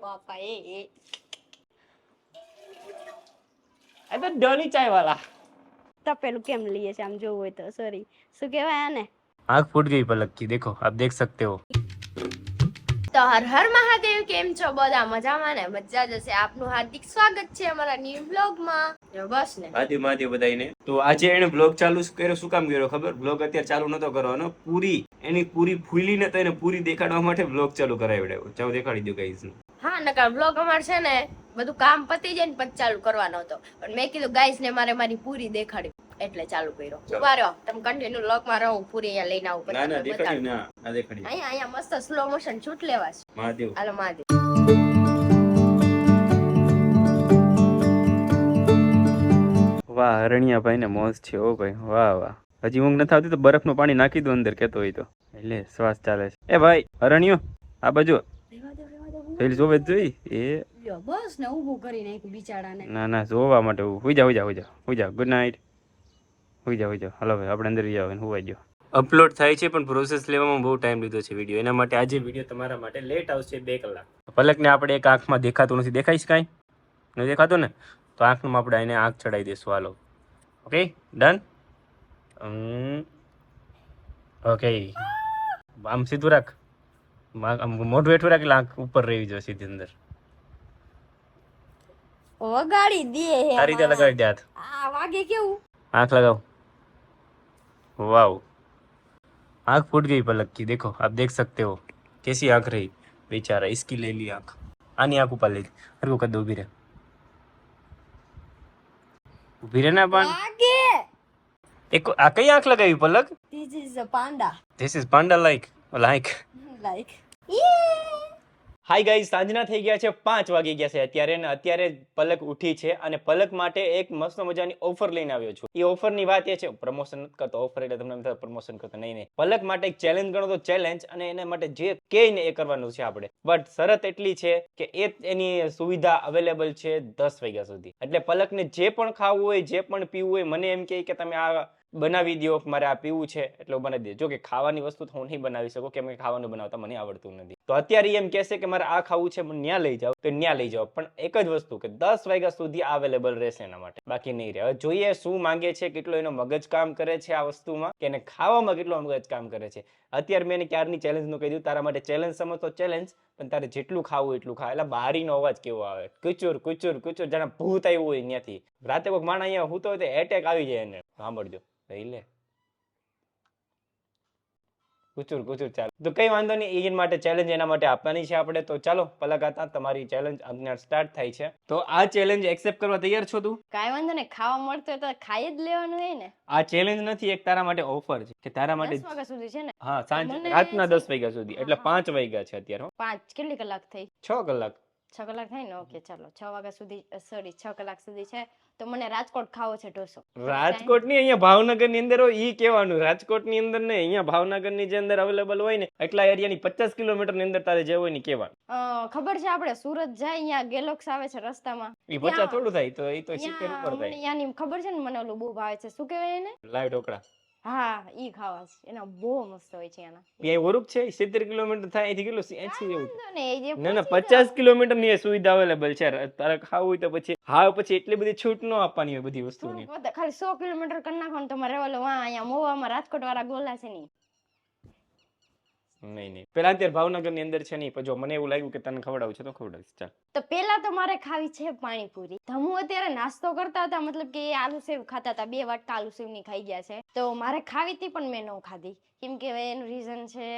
બાપા એ તો ડોલી ચાય વાલા તપેલું કેમ લઈએ છે આમ જોવું હોય તો સોરી શું કહેવાય આને आँख फूट गई पलक की देखो आप देख सकते हो તો હર હર મહાદેવ કેમ છો બધા મજામાં ને મજા જશે આપનું હાર્દિક સ્વાગત છે અમારા ન્યુ બ્લોગમાં બસ ને મહાદેવ મહાદેવ બધાને તો આજે એને બ્લોગ ચાલુ કર્યો શું કામ કર્યો ખબર બ્લોગ અત્યારે ચાલુ નતો કરવાનો એની પૂરી ફૂલી ને તો એને પૂરી દેખાડવા માટે બ્લોગ ચાલુ કરાવ્યો ચાલો દેખાડી દો ગાઈઝ હા નકર બ્લોગ અમાર છે ને બધું કામ પતી જાય ને પછી ચાલુ કરવાનો હતો પણ મેં કીધું ગાઈસ ને મારે મારી પૂરી દેખાડી એટલે ચાલુ કર્યો ઉભા રહો તમે કન્ટિન્યુ બ્લોગ માં રહો પૂરી અહીંયા લઈને આવું ના ના દેખાડી ના આ દેખાડી અહીંયા મસ્ત સ્લો મોશન શૂટ લેવા છે મહાદેવ હાલો મહાદેવ વાહ હરણિયા ભાઈ ને મોજ છે ઓ ભાઈ વાહ વાહ હજી ઊંઘ નથી આવતી તો બરફનું પાણી નાખી દો અંદર કેતો હોય તો એટલે શ્વાસ ચાલે છે એ ભાઈ હરણિયો આ બાજુ પેલી જોવે જોઈ એ બસ ને ઊભું કરી નાખ્યું બિચારાને ના ના જોવા માટે હુઈ જા ગુડ નાઇટ હુઈ જા હાલો ભાઈ આપણે અંદર જાવ હુવાઈ જાવ અપલોડ થાય છે પણ પ્રોસેસ લેવામાં બહુ ટાઈમ લીધો છે વિડીયો એના માટે આજે વિડીયો તમારા માટે લેટ આવશે 2 કલાક પલકને આપણે એક આંખમાં દેખાતું નથી દેખાઈશ કાંઈ નથી દેખાતું ને તો આંખમાં આપણે એને આંખ ચડાવી દઈશું હાલો ઓકે ડન ઓકે આમ સીધું રાખ મોઢું હેઠું રાખ એટલે આંખ ઉપર રહી જાય સીધી અંદર વગાડી દે હે આ રીતે લગાડી દે હાથ આ વાગે કેવું आँख लगाओ वाओ आँख फूट गई पलक की देखो आप देख सकते हो कैसी आँख रही बेचारा इसकी ले ली आँख आनी आँख ऊपर ले ली हर को कर दो उभी रहे ना पान વાગે एक आ कई आँख लगाई पलक this is a panda this is panda like like hi guys સાંજના થઈ ગયા છે 5 વાગી ગયા છે અત્યારે પલક ઉઠી છે અને પલક માટે એક મસ્ત મજાની ઓફર લઈને આવ્યો છું એ ઓફરની વાત એ છે પ્રમોશન નથી કરતો ઓફર એટલે તમને એમ થાય પ્રમોશન કરતો નહીં પલક માટે એક ચેલેન્જ ગણો તો ચેલેન્જ અને એના માટે જે કે ને એ કરવાનું છે આપણે બટ શરત એટલી છે કે એની સુવિધા અવેલેબલ છે 10 વાગ્યા સુધી એટલે પલકને જે પણ ખાવું હોય જે પણ પીવું હોય મને એમ કે તમે આ બનાવી દો મારે આ પીવું છે એટલે બનાવી દે જો કે ખાવાની વસ્તુ તો હું નહીં બનાવી શકું કેમ કે ખાવાનું બનાવતા મને આવડતું નથી તો અત્યારે એમ કહેશે કે મારે આ ખાવું છે મને ન્યા લઈ જાઓ તો ન્યા લઈ જાઓ પણ એક જ વસ્તુ કે 10 વાગ્યા સુધી અવેલેબલ રહેશે એના માટે બાકી નહીં રહે જોઈએ શું માંગે છે કેટલો એનો મગજ કામ કરે છે આ વસ્તુમાં કે એને ખાવામાં કેટલો મગજ કામ કરે છે અત્યારે મેં એને ક્યારની ચેલેન્જનું કહી દીધું તારા માટે ચેલેન્જ સમજતો ચેલેન્જ પણ તારે જેટલું ખાવું એટલું ખા એટલે બારીનો અવાજ કેવો આવે કુચુર કુચુર કુચુર જાણે ભૂત આવ્યું હોય ત્યાંથી રાતે કોઈક માણસ અહીંયા હું તો એટેક આવી જાય એને સાંભળજો લે કુચુર ચાલો તો કઈ વાંધો નહીં એન માટે ચેલેન્જ એના માટે આપવાની છે આપણે તો ચાલો પલકાતા તમારી ચેલેન્જ આજના સ્ટાર્ટ થાય છે તો આ ચેલેન્જ એક્સેપ્ટ કરવા તૈયાર છો તું કાઈ વાંધો ને ખાવા મળતો હોય તો ખાઈ જ લેવાનું હોય ને આ ચેલેન્જ નથી એક તારા માટે ઓફર છે કે તારા માટે 10 વાગ્યા સુધી છે ને હા સાંજ રાતના 10 વાગ્યા સુધી એટલે 5 વાગ્યા છે અત્યારે 5 કેટલી કલાક થઈ 6 કલાક 6 કલાક થાય ને ઓકે ચાલો 6 વાગ્યા સુધી સોરી 6 કલાક સુધી છે તો મને રાજકોટ ખાવો છે ઢોસો રાજકોટ ની અહીંયા ભાવનગર ની અંદર હોય ઈ કેવાનું રાજકોટ ની અંદર ને અહીંયા ભાવનગર ની જે અંદર અવેલેબલ હોય ને એટલા એરિયા ની 50 કિલોમીટર ની અંદર તારે જે હોય ને કેવાનું ખબર છે આપણે સુરત જાય અહીંયા ગેલોક્સ આવે છે રસ્તામાં ઈ 50 થોડું થાય તો ઈ તો શિખર ઉપર થાય યાની ખબર છે ને મને ઓલું બહુ ભાવે છે શું કહેવાય એને લાઈવ ઢોકળા હા ઈ ખાવા છે એના બહુ મસ્ત હોય છે એના એ ઓરુક છે 70 કિલોમીટર થાય અહીંથી કેટલું 80 જેવું ને એ જે ના 50 કિલોમીટર ની સુવિધા અવેલેબલ છે તારે ખાવું હોય તો પછી પછી એટલી બધી છૂટ ન આપવાની હોય બધી વસ્તુની ખાલી 100 કિલોમીટર કરી નાખો ને તમારે ઓલો અહીંયા મોવામાં રાજકોટ વાળા ગોલા છે નહીં પેલા અત્યારે ભાવનગર ની અંદર છે નહીં પણ જો મને એવું લાગ્યું કે તને ખવડાવું છે તો ખવડાવીશ ચાલ તો પેલા તો મારે ખાવી છે પાણીપુરી ધમુ અત્યારે નાસ્તો કરતા હતા મતલબ કે આલુ સેવ ખાતા હતા 2 વાટકા આલુ સેવ ની ખાઈ ગયા છે તો મારે ખાવી હતી પણ મેં ન ખાધી કેમ કે એનું રીઝન છે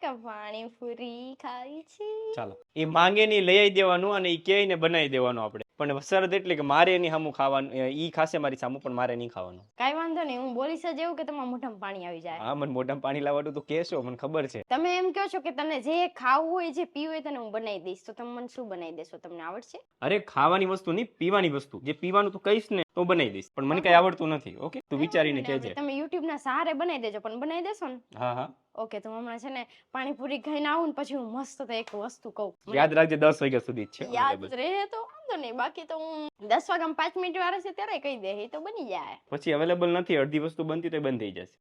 કે પાણીપુરી ખાવી છે ચાલો એ માંગે ની લઈ આવી દેવાનું અને એ કે ને બનાવી દેવાનું આપણે પણ શરત એટલે કે મારે એની સામું ખાવાનું ઈ ખાશે મારી સામું પણ મારે નહીં ખાવાનું કઈ વાંધો નહીં હું બોલીશ જ એવું કે તમારા મોઢામાં પાણી આવી જાય હા મને મોઢામાં પાણી લાવવાનું તો કહેશો મને ખબર છે તમે એમ કહો છો કે તને જે ખાવું હોય જે પીવું હોય તને હું બનાવી દઈશ તો તમે મને શું બનાવી દેશો તમને આવડશે અરે ખાવાની વસ્તુ નહીં પીવાની વસ્તુ જે પીવાનું તું કહીશ ને તો બનાવી દઈશ પણ મને કઈ આવડતું નથી ઓકે તું વિચારીને કહેજે તમે YouTube ના સહારે બનાવી દેજો પણ બનાવી દેશો ને હા ઓકે તો હમણાં છે ને પાણીપુરી ખાઈને આવું ને પછી હું મસ્ત તો એક વસ્તુ કહું યાદ રાખજે 10 વાગ્યા સુધી જ છે યાદ રહે તો વાંધો નહીં, બાકી તો હું 10 વાગ્યામાં 5 મિનિટ વાર છે ત્યારે કહી દે, એ તો બની જાય. પછી અવેલેબલ નથી, અડધી વસ્તુ બનતી તો બંધ થઈ જશે.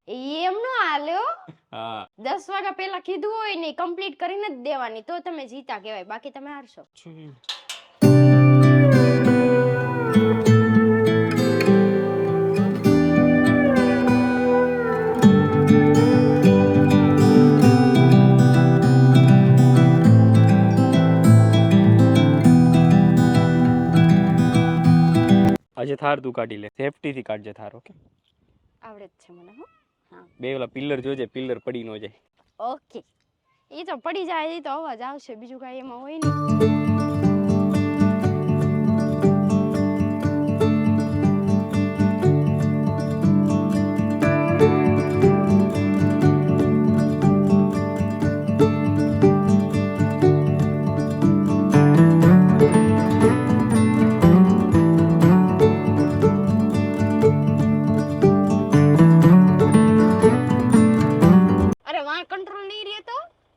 એમ નો હાલ્યો. હા 10 વાગ્યા પહેલા કીધું હોય ને કમ્પ્લીટ કરીને જ દેવાની, તો તમે જીતા કહેવાય, બાકી તમે હારશો. આજે થાર તું કાઢી લે, સેફટી થી કાઢજે થાર. ઓકે, આવડે જ છે મને. હો બે ઓલા પિલ્લર જોજે, પિલ્લર પડી ન જાય. ઓકે, એ તો પડી જાય, એ તો અવાજ આવશે, બીજું કાંઈ એમાં હોય નહીં.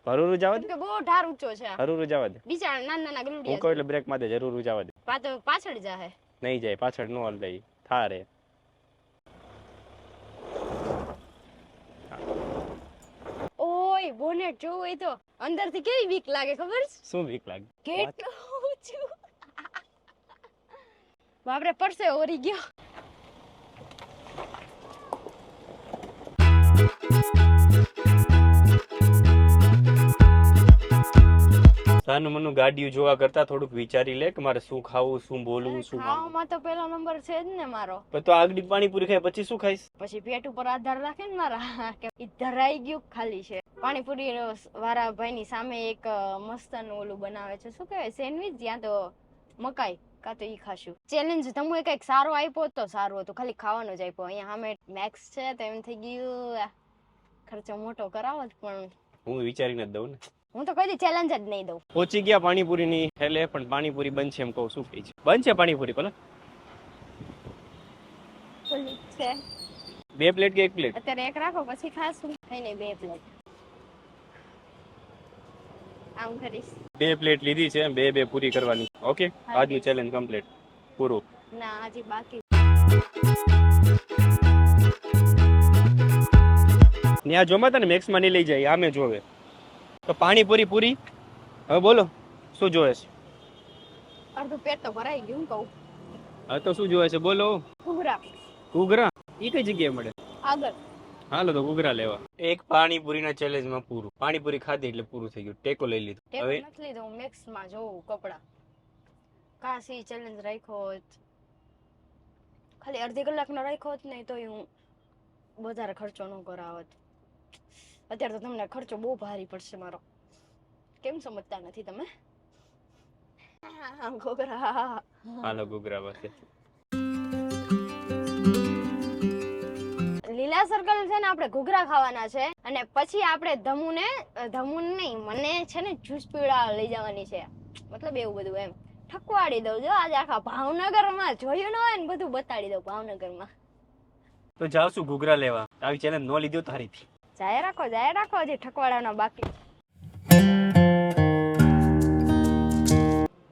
હરુરુ જવા દે, કે બહુ ઢાર ઊંચો છે. હરુરુ જવા દે, બિચારા નાના નાના હું ગલુડિયા કહું એટલે બ્રેક માર દે. હરુરુ જવા દે, પાછળ જાહે. નહીં જાય, પાછળ નો હાલ દઈ થાર હે. ઓય બોનેટ જોવું હોય તો અંદરથી કેવી બીક લાગે ખબર છે? શું બીક લાગે? કેટલું ઊંચું. બાપરે, પડશે ઓરી ગયો. સાનું મનું ગાડીઓ જોવા કરતા થોડુંક વિચારી લે કે મારે શું ખાવું, શું બોલવું, શું માંગવું. ખાવામાં તો પહેલો નંબર છે જ ને મારો. પણ તો આગળ પાણીપુરી ખાય પછી શું ખાઈશ? પછી પેટ ઉપર આધાર રાખે ને મારા, કે ઈ ધરાઈ ગયું કે ખાલી છે. પાણીપુરી વાળા ભાઈની સામે એક મસ્તનું ઓલું બનાવે છે, શું કહેવાય, સેન્ડવિચ, ત્યાં તો મકાઈ કાં તો ઈ ખાશું. ચેલેન્જ તમે કંઈક સારો આપ્યો તો સારું હતું, ખાલી ખાવાનો જ આપ્યો. અહીંયા સામે મેક્સ છે તો એમ થઈ ગયું ખર્ચો મોટો કરાવો જ, પણ હું વિચારીને જ દઉં ને. હું તો કોઈ ચેલેન્જ જ નહીં દઉં. પહોંચી ગયા પાણીપુરી ની હેલે, પણ પાણીપુરી બનશે એમ કહું, શું કહે છે? બનશે પાણીપુરી પેલા છે 2 પ્લેટ કે 1 પ્લેટ? અત્યારે એક રાખો, પછી ખાશું. થઈ નહીં 2 પ્લેટ. આમ કરીશ. 2 પ્લેટ લીધી છે, 2 પૂરી કરવાની. ઓકે, આજનું ચેલેન્જ કમ્પ્લીટ, પૂરું. ના, હજી બાકી. ત્યાં જોમાં તને મેક્સ માં નહીં લઈ જાય, આમે જોવે તો પાણીપુરી પૂરી. હવે બોલો શું જોવે છે? અડધું પેટ તો ભરાઈ ગયું કહું. હવે તો શું જોવે છે બોલો? ઘૂઘરા. ઘૂઘરા ઈ કઈ જગ્યાએ મળે? આગળ. હાલો તો ઘૂઘરા લેવા. એક પાણીપુરીના ચેલેન્જમાં પૂરું. પાણીપુરી ખાધી એટલે પૂરું થઈ ગયું, ટેકો લઈ લીધો. હવે નથી લીધો, હું મેક્સ માં જોઉં કપડા. કાસી ચેલેન્જ રાખ્યો હોત, ખાલી અડધી કલાકનો રાખ્યો હોત ને, તોય હું વધારે ખર્ચો ન કરાવત. અત્યારે તો તમને ખર્ચો બહુ ભારી પડશે મારો. કેમ સમજતા નથી તમે? ઘૂઘરા. હાલો ઘૂઘરા પાસે. લીલા સર્કલ છે ને, આપણે ઘૂઘરા ખાવાના છે, અને પછી આપણે ધમુન નહીં, મને છે ને જ્યુસ પીવડા લઈ જવાની છે. મતલબ એવું બધું એમ ઠકવાડી દઉં. જો આજે આખા ભાવનગરમાં જોયું ન હોય ને, બધું બતાડી દઉં ભાવનગરમાં. તો જાવશું ઘૂઘરા લેવા. આવી ચેલેન્જ નો લીધો તારીથી. જાય રાખો હજી ઠકવાડાનો બાકી.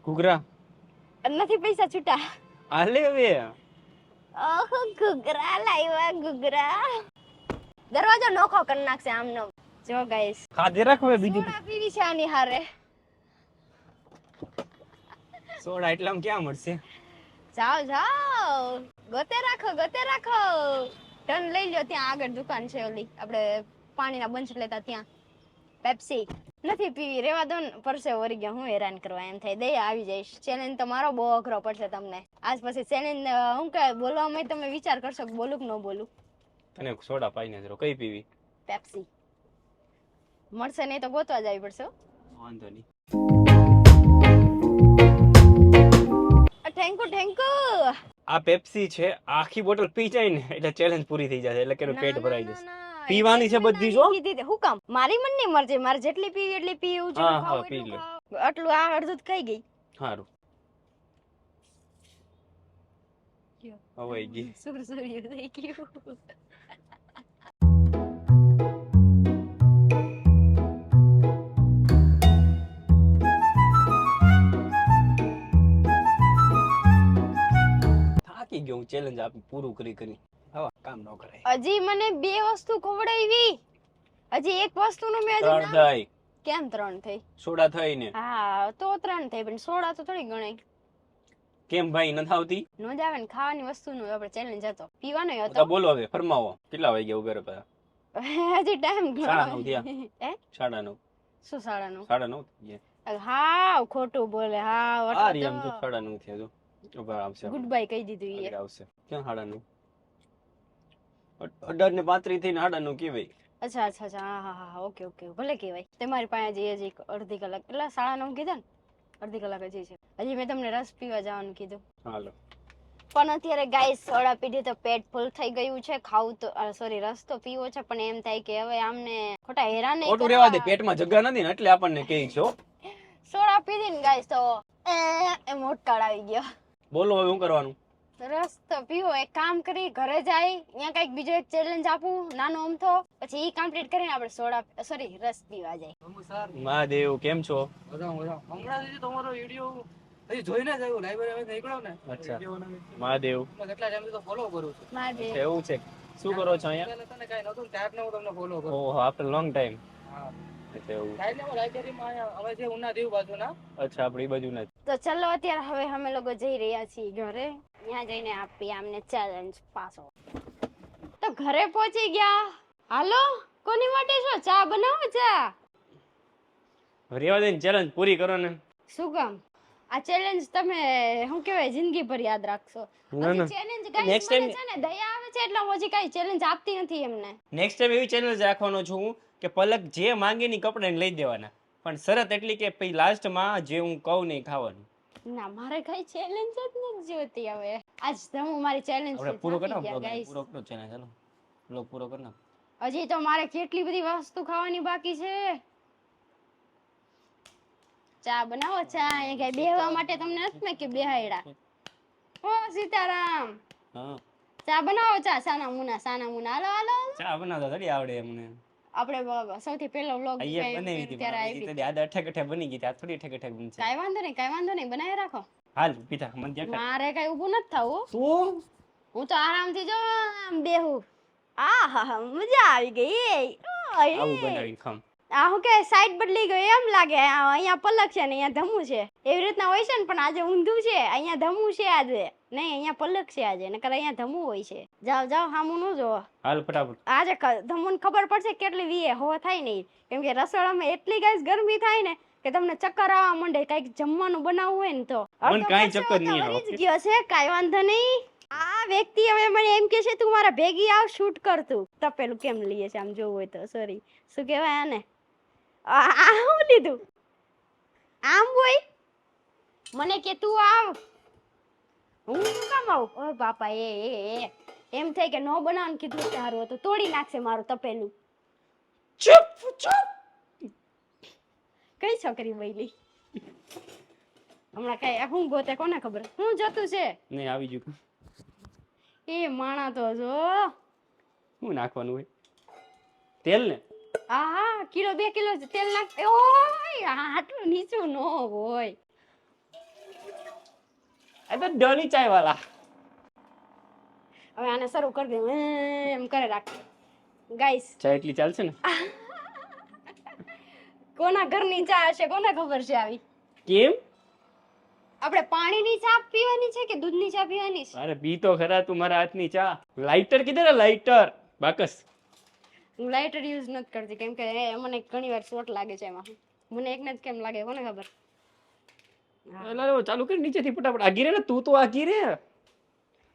ઘૂઘરા નથી પૈસા છૂટા. હાલે હવે. ઓહો, ઘૂઘરા લાવ્યા, ઘૂઘરા. દરવાજો નોખો કરી નાખશે આમનો. જો ગાઈસ, ખાધે રાખો. બીજું સોડા પીવી છે આની હારે. સોડા એટલામાં ક્યાં મળશે? જાઓ ગોતે રાખો. ટર્ન લઈ લ્યો, ત્યાં આગળ દુકાન છે ઓલી આપણે પાણીના બંચ લેતા, ત્યાં પેપ્સી. નથી પીવી, રેવા દો ને, પરસે વરી ગયા, હું હેરાન કરવા એમ થાય. દયા આવી જઈશ. ચેલેન્જ તમારો બહુ અઘરો પડશે તમને. આજ પછી ચેલેન્જ હું કે બોલવામાં તમે વિચાર કરશો કે બોલું કે ન બોલું. તને સોડા પાઈને જરો. કઈ પીવી? પેપ્સી. મળશે નહીં તો ગોતવા જવી પડશે. વાંધો નહીં. Thank you. આ પેપ્સી છે, આખી બોટલ પી જાય ને એટલે ચેલેન્જ પૂરી થઈ જશે, એટલે કે પેટ ભરાઈ જશે. પીવાની છે બધી. જો હું કામ મારી મનની મરજી, મારે જેટલી પીવી એટલી પીવું છે. હા પી લે. આટલું આ અડધું ખાઈ ગઈ. સારું હવે ગઈ. સુરસુર્યું થઈ ગયું. ચેલેન્જ આપી પૂરું કરી આવા કામ ન કરાય. હજી મને 2 વસ્તુ ખવડાવી, હજી એક વસ્તુનું મેં હજી 3 થઈ. કેમ 3 થઈ? સોડા થઈ ને. હા તો 3 થઈ, પણ સોડા તો થોડી ગણાય. કેમ ભાઈ નથી આવતી? નો જ આવે ને, ખાવાની વસ્તુનો આપણે ચેલેન્જ હતો, પીવાનો તો હતો. બોલો હવે ફરમાવો કેટલા વાગ્યા ઉભેરે પાછા? હજી ટાઈમ સાડા 9 થયા. હે 9:30. શું 9:30? 9:30 થઈ ગયા. હા ખોટું બોલે. હા આ રી આમ તો 9:30 થયા જો. ઉભા આવશે. ગુડ બાય કહી દીધું ઈ. આગળ આવશે. ક્યાં 9:30? 18:35 થઈને 9:30 કેવાય. અચ્છા અચ્છા અચ્છા, હા હા હા, ઓકે ઓકે, ભલે કહેવાય. તમારી પાસે હજી અડધી કલાક, એટલે 9:30 કીધા ને, અડધી કલાક હજી છે. હજી મેં તમને રસ પીવા જવાનું કીધું. હાલો. પણ અત્યારે ગાઈસ સોડા પીધી તો પેટ ફૂલ થઈ ગયું છે. ખાવું તો સોરી, રસ તો પીવો છે, પણ એમ થાય કે હવે આમને ખોટા હેરાન નહીં ખોટું રહેવા દે, પેટમાં જગ્યા નથી ને એટલે આપણને કહે છે હો. સોડા પીધી ને ગાઈસ તો એ મોટકાળ આવી ગયો. બોલો હવે શું કરવાનું? રસ તો પીવો. એક કામ કરી, ઘરે જાય, અહીંયા કઈક બીજો એક ચેલેન્જ આપું નાનો અમથો, પછી ઈ કમ્પ્લીટ કરીને આપણે સોડા સોરી રસ પીવા જાય. મહાદેવ કેમ છો? હમણાં તમારો વિડિયો હજી જોઈને જ આવ્યો, લાઈબ્રેરી નીકળ્યો ને. અચ્છા મહાદેવ. કેટલા ટાઈમથી તો ફોલો કરું છું. મારે એવું છે? શું કરો છો અહીંયા? પહેલા તને કાંઈ નહોતું ને ત્યારને હું તમને ફોલો કરું. ઓહો આફ્ટર લોંગ ટાઈમ. હા. એટલે એવું. કાંઈ નહીં, હું લાઈબ્રેરીમાં અહીંયા હવે જે ઉના દીવ બાજુના. અચ્છા આપણી બાજુ નથી. તો ચલો અત્યારે હવે અમે લોકો જઈ રહ્યા છીએ ઘરે. ત્યાં જઈને આપીએ આમને ચેલેન્જ પાછો. તો ઘરે પહોંચી ગયા. હાલો, કોની માટે છો? ચા બનાવો, ચા. રેવા દે ચેલેન્જ પૂરી કરો ને. શું કામ? આ ચેલેન્જ તમે શું કહેવાય જિંદગી ભર યાદ રાખશો. ના, ના. ચેલેન્જ Next ગાઈસ time- મને છે ને દયા આવે છે એટલે હું હજી કાંઈ ચેલેન્જ આપતી નથી એમને. નેક્સ્ટ ટાઈમ એવી ચેલેન્જ રાખવાનો છું હું કે પલક જે માંગે ની કપડાને લઈ દેવાના, પણ શરત એટલી કે પછી લાસ્ટમાં જે હું કહું નહીં ખાવાનું. ના, મારે કઈ ચેલેન્જ જ નથી જોતી હવે. આજ તો હું મારી ચેલેન્જ આપણે પૂરો કરી નાખો ગાઈસ. પૂરો કરો છે ને, ચાલો બ્લોગ પૂરો કરી નાખો. હજી તો મારે કેટલી બધી વસ્તુ ખાવાની બાકી છે. ચા બનાવો, ચા. અહીંયા કઈ બેહવા માટે તમને નથી મેં કે બેહાયડા. ઓ સીતારામ, હા ચા બનાવો, ચા. સાના મુના હાલો હાલો. ચા બનાવતા થોડી આવડે અમને. આપણે સૌથી પહેલો વ્લોગ અહીંયા બનાવી હતી ત્યારે પણ આવી. ઈ તો આદ અઠે બની ગઈ, આ થોડી અઠે બનશે. કાઈ વાંધો નહીં, બનાવી રાખો. હાલ પીતા મન ત્યાં મારે કઈ ઊભું નથી થવું. તું હું તો આરામથી જો આમ બેહું. આ હા હા, મજા આવી ગઈ. આવું બનાવી ખામ. આ હું કે સાઈડ બદલી ગઈ એમ લાગે. અહીંયા પલક છે ને અહીંયા ધમુ છે, એવી રીતના હોય છે ને, પણ આજે ઊંધું છે. અહીંયા ધમુ છે આજે, નહીં અહીંયા પલક છે આજે, નકર અહીંયા ધમુ હોય છે. જાઓ જાઓ, હામું ન જોવો. હાલ ફટાફટ. આજે ધમુને ખબર પડશે કેટલી વીએ હો થાય નહીં, કેમ કે રસોડામાં એટલી ગાઈસ ગરમી થાય ને કે તમને ચક્કર આવવા માંડે. કઈક જમવાનું બનાવવું હોય ને તો મને કાંઈ ચક્કર નહીં આવે. વળી જ ગયો છે. કાંઈ વાંધો નહીં. આ વ્યક્તિ હવે મને એમ કે છે તું મારા ભેગી આવ, શૂટ કર તું. તપેલું કેમ લઈએ છે આમ જોવું હોય તો, સોરી શું કહેવાય આને, આ હું લીધું આમ હોય. મને કે તું આવ, હું કામ આવું? ઓ બાપા, એ એમ થાય કે નો બનાવવાનું કીધું સારું હતું, તોડી નાખશે મારું તપેલું. ચૂપ ચૂપ. કઈ છોકરી બોલી હમણાં? કઈ હું ગોતે, કોને ખબર હું જતું છે. નહીં આવી ગયું. એ માણા તો જો શું નાખવાનું હોય? તેલ ને? હા, કિલો 2 કિલો તેલ નાખ. ઓય આટલું નીચું નો હોય. આ તો ડોલી ચાય વાળા. હવે આને શરૂ કરી દે, એમ કરે રાખ. ગાઈસ, ચા એટલી ચાલશે ને? કોના ઘરની ચા હશે કોને ખબર છે આવી? કેમ? આપણે પાણીની ચા પીવાની છે કે દૂધની ચા પીવાની છે? અરે પી તો ખરા તું મારા હાથની ચા. લાઇટર કીધે ને, લાઇટર. બાકસ. હું લાઇટર યુઝ નથી કરતી, કેમ કે મને ઘણી વાર શોર્ટ લાગે છે એમાં. મને એકને જ કેમ લાગે કોને ખબર. લાલો ચાલુ કરી નીચેથી ફટાફટ. આગી રે ને તું, તો આગી રે.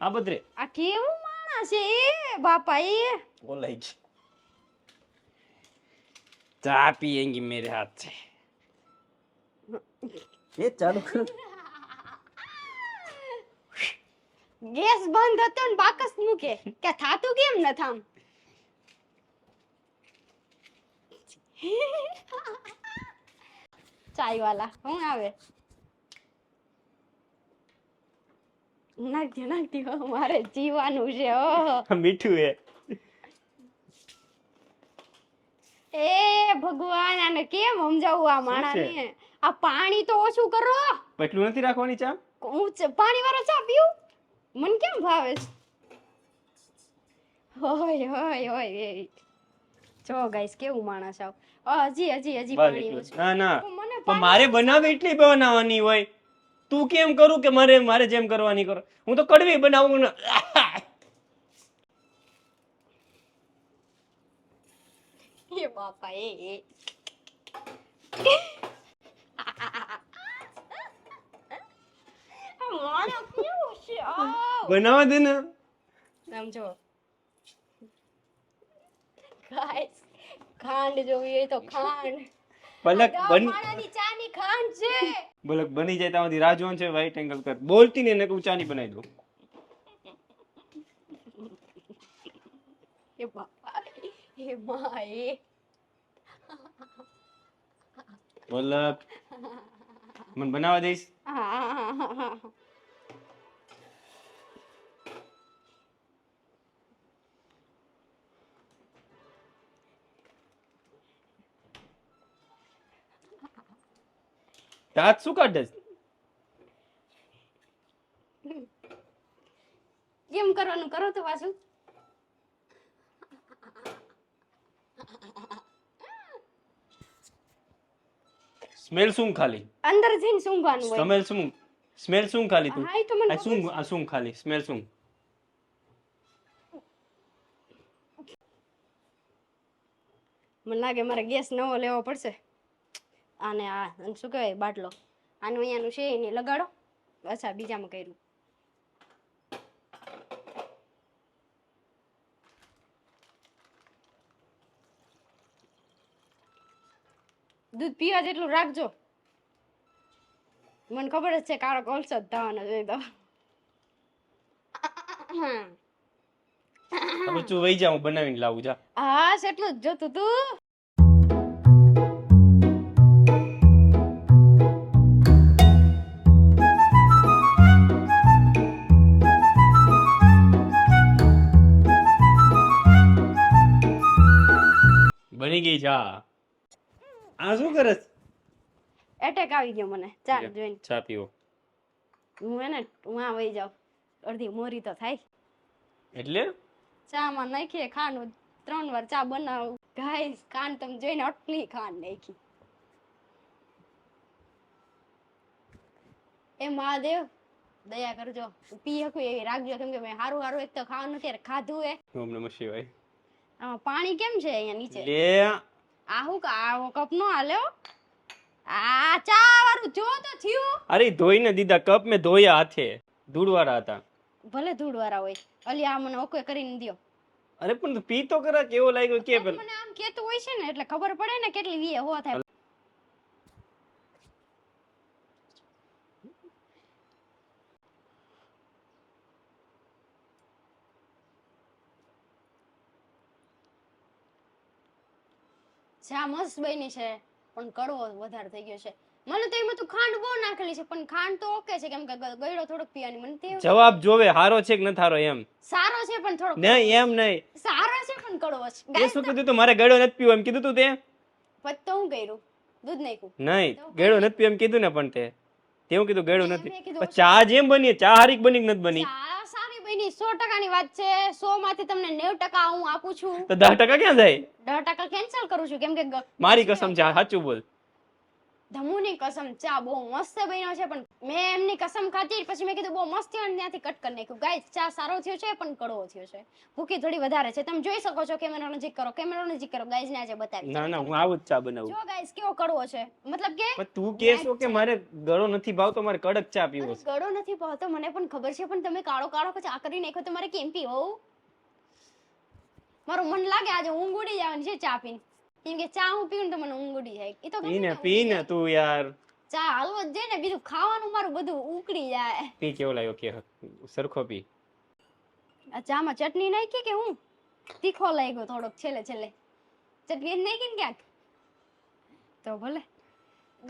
આ બધરે આ કેવું માણસ છે એ બાપા. એ બોલાઈ ગઈ. ચા પીએંગી મેરે હાથ से. એ ચાલુ કર. ગેસ બંધ હતો ને બાકસ મૂકે કે થાતું કેમ ન થામ. ચાય વાલા હું આવે? નાખતી હો, મારે જીવાનું છે. ઓહો મીઠું હે. એ ભગવાન, આને કેમ સમજાવું આ માણાને? આ પાણી તો ઓછું કરો. પટલું નથી રાખવાની ચા? હું પાણી વાળો ચા પીવું? મને કેમ ભાવે છે? હોય હોય હોય એ. જો ગાઈસ કેવું માણસ આવ. હજી હજી હજી બસ પાણી એટલું. ઓછું. ના ના પણ મને પણ મારે બનાવે એટલી બનાવવાની હોય. તું કેમ કરું કે મારે જેમ કરવાની કરો? હું તો કડવી બનાવું ને. એ બાપા એ માણસ કેવું છે? આવ. બનાવવા દે ને. આમ જો ગાઈસ ખાંડ જોવી હોય તો ખાંડ. પલક આ બની માણાની ચાની ખાંડ છે. પલક બની જાય ત્યાં સુધી રાહ જોવાનું છે. વાઈટ એંગલ કર બોલતી ને હું ચાની બનાવી દઉં. એ બાપા એ માં એ પલક મને બનાવવા દઈશ. હા. દાંત શું કાઢે છે? કેમ કરવાનું કરો તો પાછું. સ્મેલ શું ખાલી? અંદર જઈને સૂંઘવાનું હોય. સ્મેલ શું? સ્મેલ શું ખાલી તું? હા એ તો મને આ ખબર શું છે. આ શું ખાલી સ્મેલ શું? મને લાગે મારે ગેસ નવો લેવો પડશે. આને આ શું કહેવાય બાટલો આનું અહીંયાનું છે એને લગાડો. અચ્છા બીજામાં કર્યું. દૂધ પીવા જેટલું રાખજો. મને ખબર જ છે કાળો કોલસો જ થવાનો છે તો. હવે તું વહી જા હું બનાવીને લાવું જા. હા એટલું જ જોતું તું. બની ગઈ ચા. આ શું કરે છે? એટેક આવી ગયો મને ચા જોઈને. ચા પીવો હું આ વહી જાઉં અડધી મોરી તો થાય. એટલે ચામાં નાખીએ ખાંડ 3 વાર ચા બનાવું. ગાઈસ ખાંડ તમે જોઈને આટલી ખાંડ નાખી. એ મહાદેવ દયા કરજો પી શકું એવી રાખજો કેમ કે મેં હારું હારું એક તો ખાવાનું અત્યારે ખાધું હે. ઓમ નમઃ શિવાય. આમાં પાણી કેમ છે અહીંયા નીચે? લે આ હું આ કપ નો હાલ્યો. આ ચા વાળું જો તો થયું. અરે ધોઈને દીધા કપ મેં ધોયા હાથે ધૂળવાળા હતા. ભલે ધૂળ વાળા હોય. અલી આ મને ઓકે કરીને દ્યો. અરે પણ તું પી તો કરા કેવો લાગ્યો કે કોક મને આમ કેતું હોય છે ને એટલે ખબર પડે ને કેટલી વીએ હો થાય. ચા મસ્ત બની છે પણ કડવો વધારે થઈ ગયો છે. મને તો એમાં તો ખાંડ બહુ નાખેલી છે પણ ખાંડ તો ઓકે છે કેમ કે ગળ્યો થોડોક પીવાની મને તે જવાબ જોવે હારો છે કે ન થારો એમ. સારો છે પણ થોડોક નહીં એમ નહીં. સારો છે પણ કડવો છે. તે શું કીધું તું મારે ગળ્યો નથી પીવો એમ કીધું તું તે? પછી તો હું કર્યું દૂધ નાખ્યું. નહીં ગળ્યો નથી પીવો એમ કીધું ને પણ તે તેવું કીધું ગળ્યો મેં નથી. કીધું પણ ચા જેમ બની ચા હારી બની કે નથી બની? ચા સારી બની 100% ની વાત છે. 100 માંથી તમને 90% હું આપું છું. તો 10% ક્યાં જાય? 10% કેન્સલ કરું છું કેમ કે મારી કસમ છે સાચું બોલ. ધમુની કસમ ચા બહુ મસ્ત બન્યો છે પણ મેં એમની કસમ ખાધી પછી મેં કીધું બહુ મસ્ત થયો અને ત્યાંથી કટ કરી નાખ્યું. ગાઈસ ચા સારો થયો છે પણ કડવો થયો છે. ભૂકી થોડી વધારે છે. તમે જોઈ શકો છો. કેમેરા નજીક કરો ગાઈસ ને આજે બતાવી. ના ના હું આવું જ ચા બનાવું. જો ગાઈસ કેવો કડવો છે મતલબ કે પણ તું કહેશો કે મારે ગળો નથી ભાવતો મારે કડક ચા પીવો છે. ગળો નથી ભાવતો મને પણ ખબર છે પણ તમે કાળો કાળો પછી આ કરી નાખ્યો તો મારે કેમ પીવો? મારું મન લાગે આજે ઊંઘ ઉડી જવાની છે ચા પીને કેમ કે ચા હું પીઉં ને તો મને ઊંઘ ઉડી જાય. એ તો પી ને તું યાર. ચા હાલવો જ જાય ને બીજું ખાવાનું મારું બધું ઉકળી જાય. પી કેવો લાગ્યો કે સરખો પી. આ ચામાં ચટણી નાખી કે હું તીખો લાગ્યો થોડોક છેલ્લે ચટણી નાખી ને ક્યાંક તો ભલે.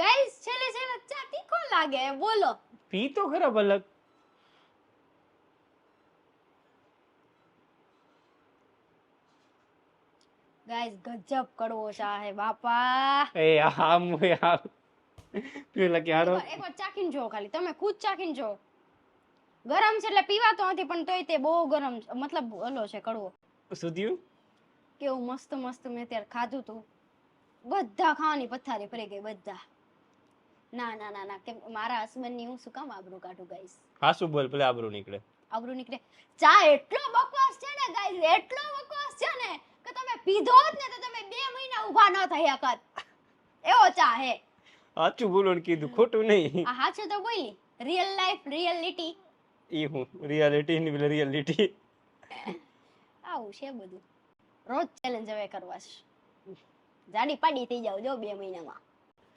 ગાઈસ છેલ્લે ચા તીખો લાગે બોલો. પી તો ખરાબ અલગ. ગાઈસ ગજબ કડવો ચા હે બાપા. એ આમ યાર પેલા કે હારો એકવાર ચાખીને જો ખાલી તમે ખુદ ચાખીને જો. ગરમ છે એટલે પીવાતો નથી પણ તોય તે બહુ ગરમ છે. મતલબ ઓલો છે કડવો. શું થયું? કેવું મસ્ત મસ્ત મેં ત્યારે ખાધું તું. બધા ખાવાની પથારી ભરી ગઈ બધા. ના ના ના ના કેમ મારા હસબન્ડ ની હું શું કામ આબરૂ કાઢું ગાઈસ. હા શું બોલ પેલા આબરૂ નીકળે. આબરૂ નીકળે. ચા એટલો બકવાસ છે ને ગાઈસ, એટલો બકવાસ છે ને કે તમે પીધો હોત ને તો તમે 2 મહિના ઊભા ન થઈ શકત. એવો ચા હે. સાચું બોલો ને કીધું, ખોટું નહીં. આ સાચું તો બોલી. રિયલ લાઈફ રિયલિટી ઈ હું રિયાલિટી ની પેલા રિયાલિટી. આવું છે બધું. રોજ ચેલેન્જ હવે કરવા છે. જાડી પાડી થઈ જાવ જો 2 મહિનામાં.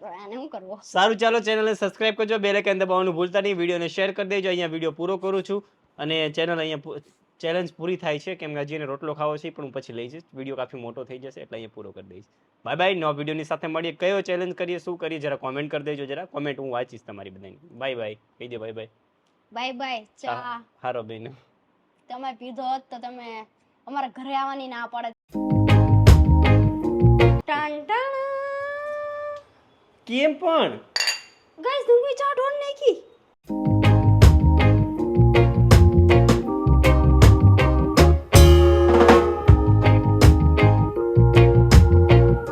તો આને શું કરવો? સારું ચાલો ચેનલને સબસ્ક્રાઇબ કરજો, બેલ આઇકન દબાવવાનું ભૂલતા નહીં, વિડીયોને શેર કરી દેજો. અહીંયા વિડીયો પૂરો કરું છું અને ચેનલ અહીંયા ચેલેન્જ પૂરી થાય છે કેમ કે હજી એને રોટલો ખાવો છે પણ હું પછી લઈ જઈશ. વિડીયો કાફી મોટો થઈ જશે એટલે અહીંયા પૂરો કરી દઈશ. Bye bye. નવા વિડીયોની સાથે મળીએ. કયો ચેલેન્જ કરીએ, શું કરીએ, જરા કોમેન્ટ કરી દેજો. જરા કોમેન્ટ હું વાંચીશ તમારી બધાની. બાય બાય કહી દે. Bye bye. Bye bye. ચા હારો બેન. તમે પીધો હોત તો તમે અમારા ઘરે આવવાની ના પડે. Ton ton. કેમ પણ ગાઈસ, તમે ચા ઢોળ નાખી.